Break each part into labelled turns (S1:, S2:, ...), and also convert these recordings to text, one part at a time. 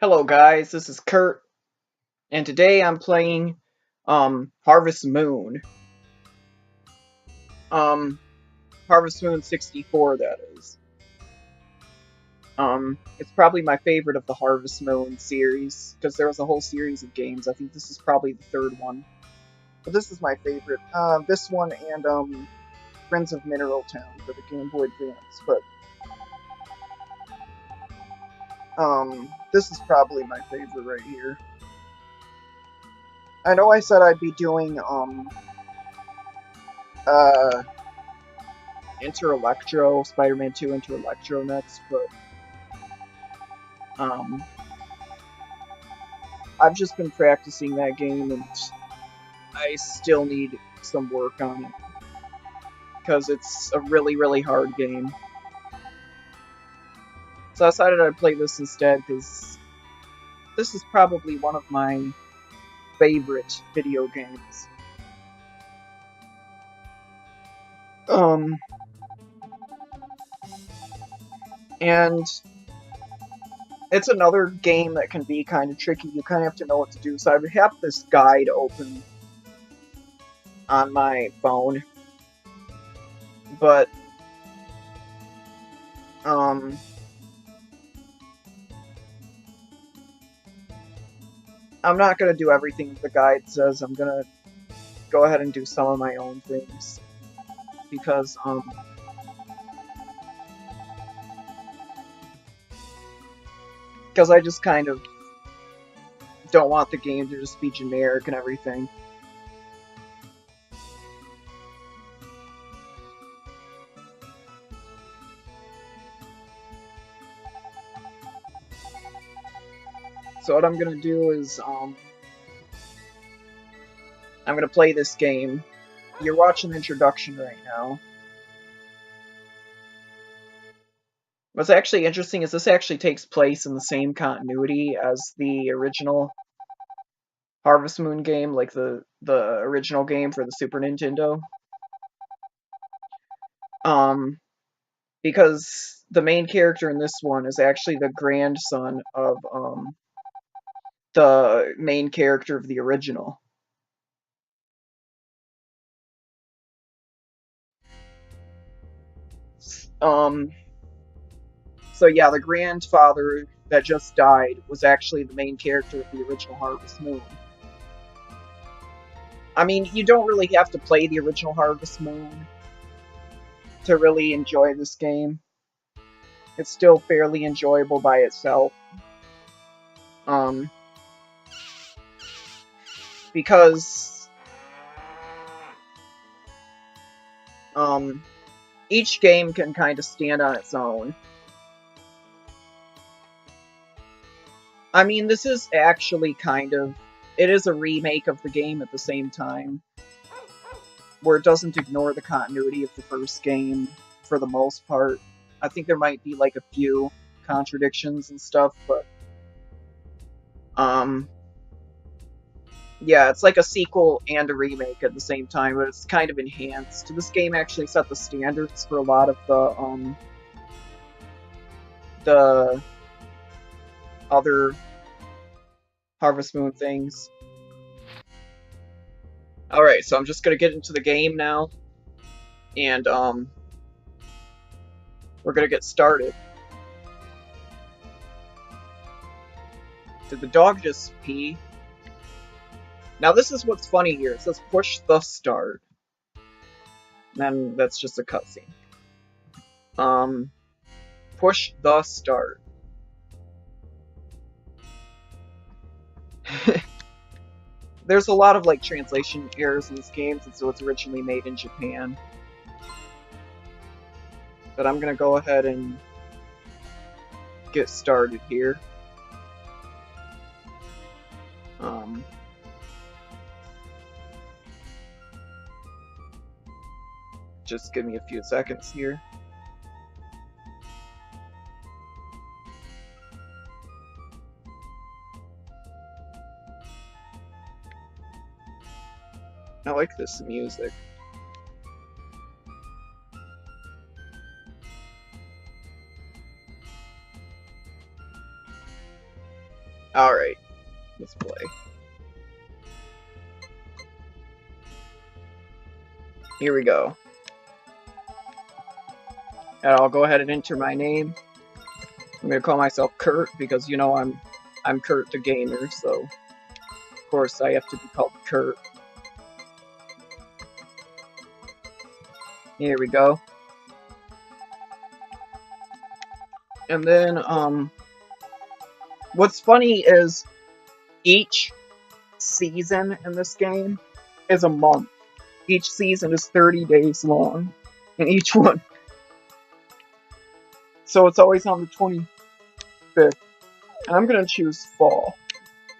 S1: Hello guys, this is Kurt, and today I'm playing Harvest Moon. Um Harvest Moon 64, that is. It's probably my favorite of the Harvest Moon series, because there was a whole series of games. I think this is probably the third one. But this is my favorite. This one and Friends of Mineral Town for the Game Boy Advance. But this is probably my favorite right here. I know I said I'd be doing uh Enter Electro, Spider-Man 2 Enter Electro next, but um, I've just been practicing that game and I still need some work on it because it's a really, really hard game. So I decided I'd play this instead because this is probably one of my favorite video games. Um, and it's another game that can be kind of tricky. You kind of have to know what to do. So I have this guide open on my phone, but um, I'm not going to do everything the guide says. I'm going to go ahead and do some of my own things because I just kind of don't want the game to just be generic and everything. So what I'm going to do is I'm going to play this game. You're watching the introduction right now. What's actually interesting is this actually takes place in the same continuity as the original Harvest Moon game, like the original game for the Super Nintendo. Because the main character in this one is actually the grandson of the main character of the original. Um, so yeah, the grandfather that just died was actually the main character of the original Harvest Moon. I mean, you don't really have to play the original Harvest Moon to really enjoy this game. It's still fairly enjoyable by itself. Um, because each game can kind of stand on its own. I mean, this is actually it is a remake of the game at the same time, where it doesn't ignore the continuity of the first game for the most part. I think there might be like a few contradictions and stuff, but yeah, it's like a sequel and a remake at the same time, but it's kind of enhanced. This game actually set the standards for a lot of the other Harvest Moon things. Alright, so I'm just gonna get into the game now, and we're gonna get started. Did the dog just pee? Now this is what's funny here. It says push the start. And that's just a cutscene. Push the start. There's a lot of like translation errors in this game since it was originally made in Japan. But I'm gonna go ahead and get started here. Just give me a few seconds here. I like this music. Alright, let's play. Here we go. And I'll go ahead and enter my name. I'm gonna call myself Kurt because you know I'm Kurt the gamer, so of course I have to be called Kurt. Here we go. And then what's funny is each season in this game is a month. Each season is 30 days long in each one. So it's always on the 25th. And I'm gonna choose fall.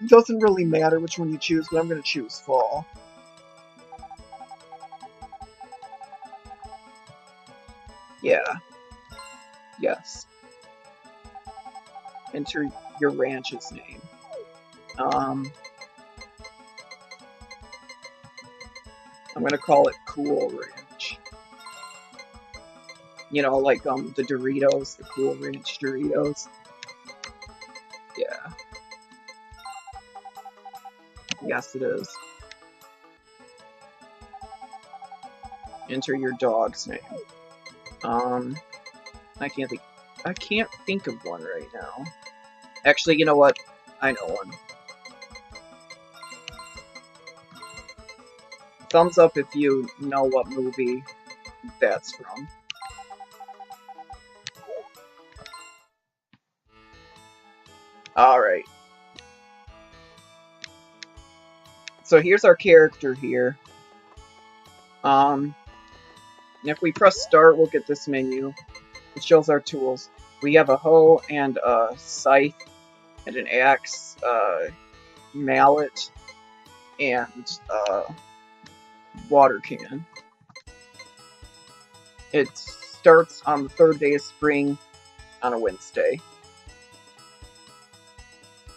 S1: It doesn't really matter which one you choose, but I'm gonna choose fall. Yeah. Yes. Enter your ranch's name. I'm gonna call it Cool Ranch. You know, like the Doritos, the Cool Ranch Doritos. Yeah. Yes, it is. Enter your dog's name. I can't think of one right now. Actually, you know what? I know one. Thumbs up if you know what movie that's from. Alright. So here's our character here. If we press start, we'll get this menu. It shows our tools. We have a hoe and a scythe and an axe, mallet, and water can. It starts on the 3rd day of spring on a Wednesday.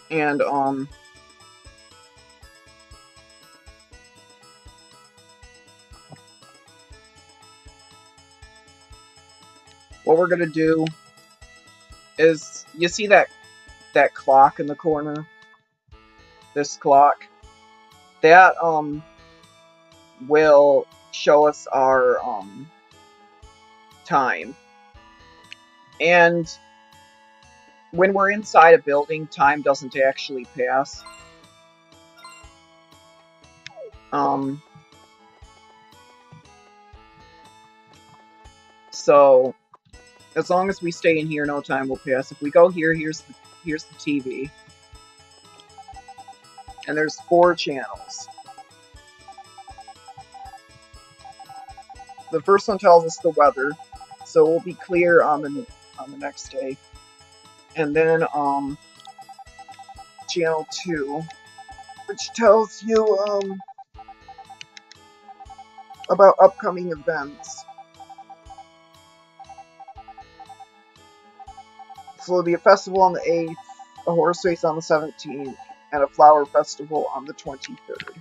S1: And what we're gonna do is, you see that clock in the corner? This clock? That will show us our time. And when we're inside a building, time doesn't actually pass. So as long as we stay in here, no time will pass. If we go here, here's the TV. And there's 4 channels. The first one tells us the weather, so we'll be clear on the next day. And then channel 2, which tells you about upcoming events. So there'll be a festival on the 8th, a horse race on the 17th, and a flower festival on the 23rd.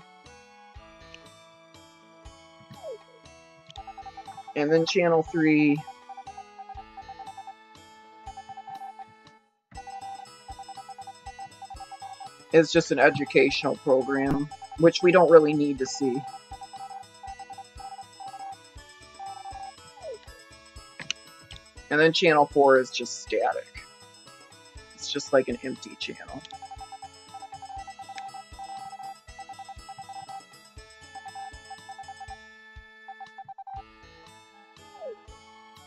S1: And then channel 3 is just an educational program, which we don't really need to see. And then channel 4 is just static. It's just like an empty channel.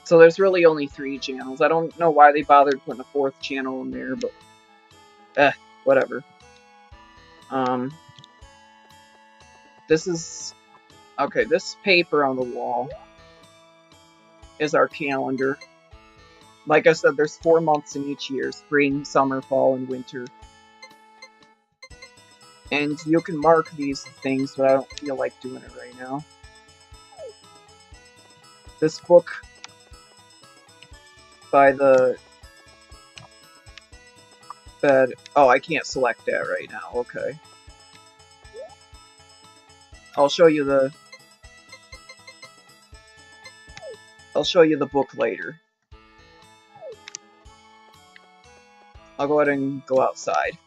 S1: So there's really only 3 channels. I don't know why they bothered putting a 4th channel in there, but whatever. This is... Okay, this paper on the wall is our calendar. Like I said, there's 4 months in each year. Spring, summer, fall, and winter. And you can mark these things, but I don't feel like doing it right now. This book by the bed... Oh, I can't select that right now. Okay. I'll show you the book later. I'll go ahead and go outside.